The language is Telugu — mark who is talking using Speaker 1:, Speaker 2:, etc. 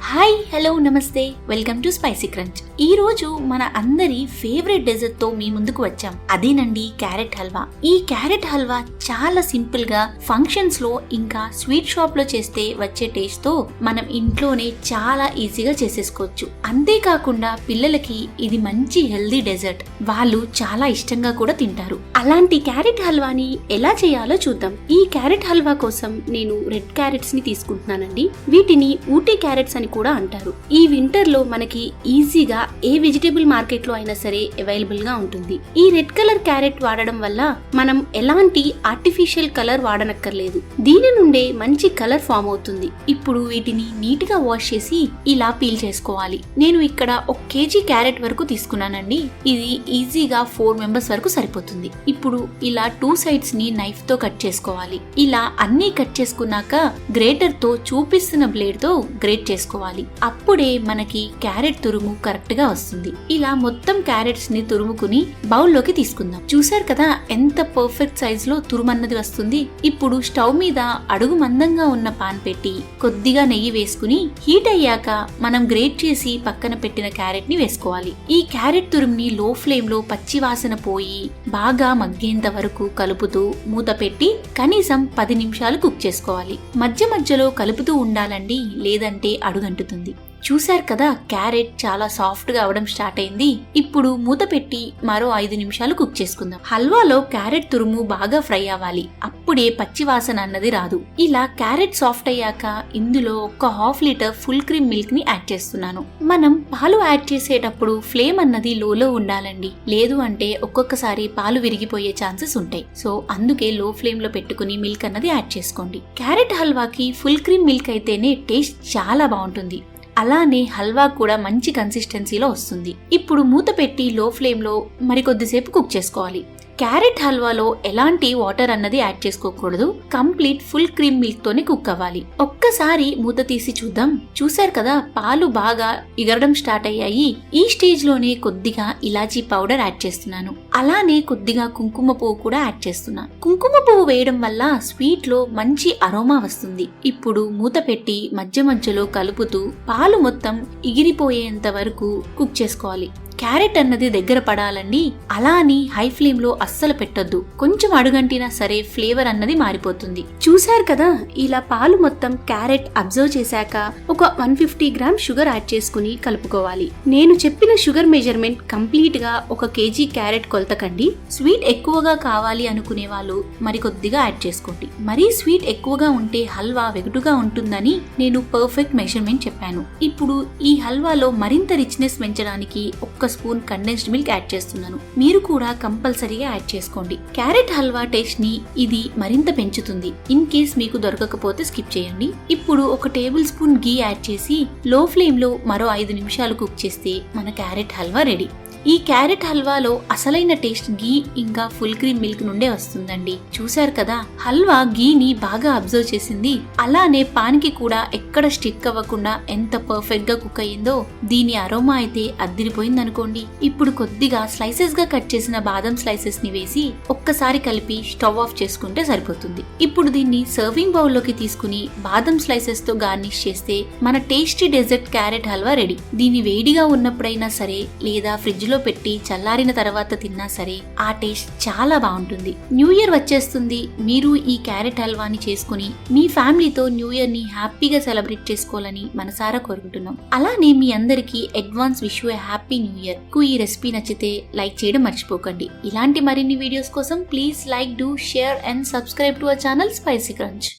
Speaker 1: హాయ్ హలో నమస్తే వెల్కమ్ టు స్పైసీ క్రంచ్. ఈ రోజు మన అందరి ఫేవరెట్ డెజర్ట్ తో మీ ముందుకు వచ్చాం. అదేనండి క్యారెట్ హల్వా. ఈ క్యారెట్ హల్వా చాలా సింపుల్ గా ఫంక్షన్స్ లో ఇంకా స్వీట్ షాప్ లో చేస్తే వచ్చే టేస్ట్ తో మనం ఇంట్లోనే చాలా ఈజీగా చేసేసుకోవచ్చు. అంతేకాకుండా పిల్లలకి ఇది మంచి హెల్దీ డెజర్ట్. వాళ్ళు చాలా ఇష్టంగా కూడా తింటారు. అలాంటి క్యారెట్ హల్వాని ఎలా చేయాలో చూద్దాం. ఈ క్యారెట్ హల్వా కోసం నేను రెడ్ క్యారెట్స్ ని తీసుకుంటున్నానండి. వీటిని ఊటీ క్యారెట్స్ అని కూడా అంటారు. ఈ వింటర్ లో మనకి ఈజీగా ఏ వెజిటేబుల్ మార్కెట్ లో అయినా సరే అవైలబుల్ గా ఉంటుంది. ఈ రెడ్ కలర్ క్యారెట్ వాడడం వల్ల మనం ఎలాంటి ఆర్టిఫిషియల్ కలర్ వాడనక్కర్లేదు. దీని నుండే మంచి కలర్ ఫామ్ అవుతుంది. ఇప్పుడు వీటిని నీట్ గా వాష్ చేసి ఇలా పీల్ చేసుకోవాలి. నేను ఇక్కడ 1 kg క్యారెట్ వరకు తీసుకున్నానండి. ఇది ఈజీగా 4 మెంబర్స్ వరకు సరిపోతుంది. ఇప్పుడు ఇలా 2 సైడ్స్ ని నైఫ్ తో కట్ చేసుకోవాలి. ఇలా అన్ని కట్ చేసుకున్నాక గ్రేటర్ తో చూపిస్తున్న బ్లేడ్ తో గ్రేట్ చేసుకోవాలి. అప్పుడే మనకి క్యారెట్ తురుము కరెక్ట్ గా వస్తుంది. ఇలా మొత్తం క్యారెట్స్ ని తురుముకుని బౌల్లోకి తీసుకుందాం. చూసారు కదా ఎంత పర్ఫెక్ట్ సైజ్ లో తురుమన్నది వస్తుంది. ఇప్పుడు స్టవ్ మీద అడుగు మందంగా ఉన్న పాన్ పెట్టి కొద్దిగా నెయ్యి వేసుకుని హీట్ అయ్యాక మనం గ్రేట్ చేసి పక్కన పెట్టిన క్యారెట్ ని వేసుకోవాలి. ఈ క్యారెట్ తురుముని లో ఫ్లేమ్ లో పచ్చి వాసన పోయి బాగా మగ్గేంత వరకు కలుపుతూ మూత పెట్టి కనీసం 10 నిమిషాలు కుక్ చేసుకోవాలి. మధ్య మధ్యలో కలుపుతూ ఉండాలండి, లేదంటే అడుగంటుతుంది. చూశారు కదా క్యారెట్ చాలా సాఫ్ట్ గా అవడం స్టార్ట్ అయింది. ఇప్పుడు మూత పెట్టి మరో 5 నిమిషాలు కుక్ చేసుకుందాం. హల్వాలో క్యారెట్ తురుము బాగా ఫ్రై అవ్వాలి. అప్పుడే పచ్చి వాసన అన్నది రాదు. ఇలా క్యారెట్ సాఫ్ట్ అయ్యాక ఇందులో 1/2 లీటర్ ఫుల్ క్రీమ్ మిల్క్ ని యాడ్ చేస్తున్నాను. మనం పాలు యాడ్ చేసేటప్పుడు ఫ్లేమ్ అన్నది లోలో ఉండాలండి, లేదు అంటే ఒక్కొక్కసారి పాలు విరిగిపోయే ఛాన్సెస్ ఉంటాయి. సో అందుకే లో ఫ్లేమ్ లో పెట్టుకుని మిల్క్ అన్నది యాడ్ చేసుకోండి. క్యారెట్ హల్వాకి ఫుల్ క్రీమ్ మిల్క్ అయితేనే టేస్ట్ చాలా బాగుంటుంది. అలానే హల్వా కూడా మంచి కన్సిస్టెన్సీలో వస్తుంది. ఇప్పుడు మూత పెట్టి లో ఫ్లేమ్ లో మరికొద్దిసేపు కుక్ చేసుకోవాలి. క్యారెట్ హల్వాలో ఎలాంటి వాటర్ అన్నది యాడ్ చేసుకోకూడదు. కంప్లీట్ ఫుల్ క్రీమ్ మిల్క్ తోనే కుక్ అవ్వాలి. ఒక్కసారి మూత తీసి చూద్దాం. చూసారు కదా పాలు బాగా ఎగరడం స్టార్ట్ అయ్యాయి. ఈ స్టేజ్ లోనే కొద్దిగా ఇలాచీ పౌడర్ యాడ్ చేస్తున్నాను. అలానే కొద్దిగా కుంకుమ పువ్వు కూడా యాడ్ చేస్తున్నా. కుంకుమ పువ్వు వేయడం వల్ల స్వీట్ లో మంచి అరోమా వస్తుంది. ఇప్పుడు మూత పెట్టి మధ్య మధ్యలో కలుపుతూ పాలు మొత్తం ఎగిరిపోయేంత వరకు కుక్ చేసుకోవాలి. క్యారెట్ అన్నది దగ్గర పడాలండి. అలా అని హై ఫ్లేమ్ లో అస్సలు పెట్టొద్దు. కొంచెం అడుగంటినా సరే ఫ్లేవర్ అన్నది మారిపోతుంది. చూసారు కదా ఇలా పాలు మొత్తం క్యారెట్ అబ్జర్వ్ చేశాక ఒక 150 గ్రామ్ షుగర్ యాడ్ చేసుకుని కలుపుకోవాలి. నేను చెప్పిన షుగర్ మెజర్మెంట్ కంప్లీట్ గా 1 kg క్యారెట్ కొలతకండి. స్వీట్ ఎక్కువగా కావాలి అనుకునే వాళ్ళు మరికొద్దిగా యాడ్ చేసుకోండి. మరీ స్వీట్ ఎక్కువగా ఉంటే హల్వా వెగటుగా ఉంటుందని నేను పర్ఫెక్ట్ మెజర్మెంట్ చెప్పాను. ఇప్పుడు ఈ హల్వాలో మరింత రిచ్నెస్ పెంచడానికి 1 స్పూన్ కండెన్స్డ్ మిల్క్ యాడ్ చేస్తున్నాను. మీరు కూడా కంపల్సరీగా యాడ్ చేసుకోండి. క్యారెట్ హల్వా టేస్ట్ ని ఇది మరింత పెంచుతుంది. ఇన్ కేస్ మీకు దొరకకపోతే స్కిప్ చేయండి. ఇప్పుడు 1 టేబుల్ స్పూన్ గీ యాడ్ చేసి లో ఫ్లేమ్ లో మరో 5 నిమిషాలు కుక్ చేస్తే మన క్యారెట్ హల్వా రెడీ. ఈ క్యారెట్ హల్వాలో అసలైన టేస్ట్ గీ ఇంకా ఫుల్ క్రీమ్ మిల్క్ నుండే వస్తుందండి. చూసారు కదా హల్వా గీని బాగా అబ్జర్వ్ చేసింది. అలానే పాన్ కి కూడా ఎక్కడ స్టిక్ అవ్వకుండా ఎంత పర్ఫెక్ట్ గా కుక్ అయ్యిందో. దీని అరోమా అయితే అద్దిరిపోయింది అనుకోండి. ఇప్పుడు కొద్దిగా స్లైసెస్ గా కట్ చేసిన బాదం స్లైసెస్ ని వేసి ఒక్కసారి కలిపి స్టవ్ ఆఫ్ చేసుకుంటే సరిపోతుంది. ఇప్పుడు దీన్ని సర్వింగ్ బౌల్ లోకి తీసుకుని బాదం స్లైసెస్ తో గార్నిష్ చేస్తే మన tasty dessert carrot halwa ready. దీన్ని వేడిగా ఉన్నప్పుడైనా సరే లేదా ఫ్రిడ్జ్ లో పెట్టి చల్లారిన తర్వాత తిన్నా సరే ఆ టేస్ట్ చాలా బాగుంటుంది. న్యూ ఇయర్ వచ్చేస్తుంది. మీరు ఈ క్యారెట్ హల్వాని చేసుకుని మీ ఫ్యామిలీతో న్యూ ఇయర్ ని హ్యాపీగా సెలబ్రేట్ చేసుకోవాలని మనసారా కోరుకుంటున్నాం. అలానే మీ అందరికీ advance wish you happy new year. ఈ రెసిపీ నచ్చితే లైక్ చేయడం మర్చిపోకండి. ఇలాంటి మరిన్ని వీడియోస్ కోసం please like, do, share and subscribe to our channel spicy crunch.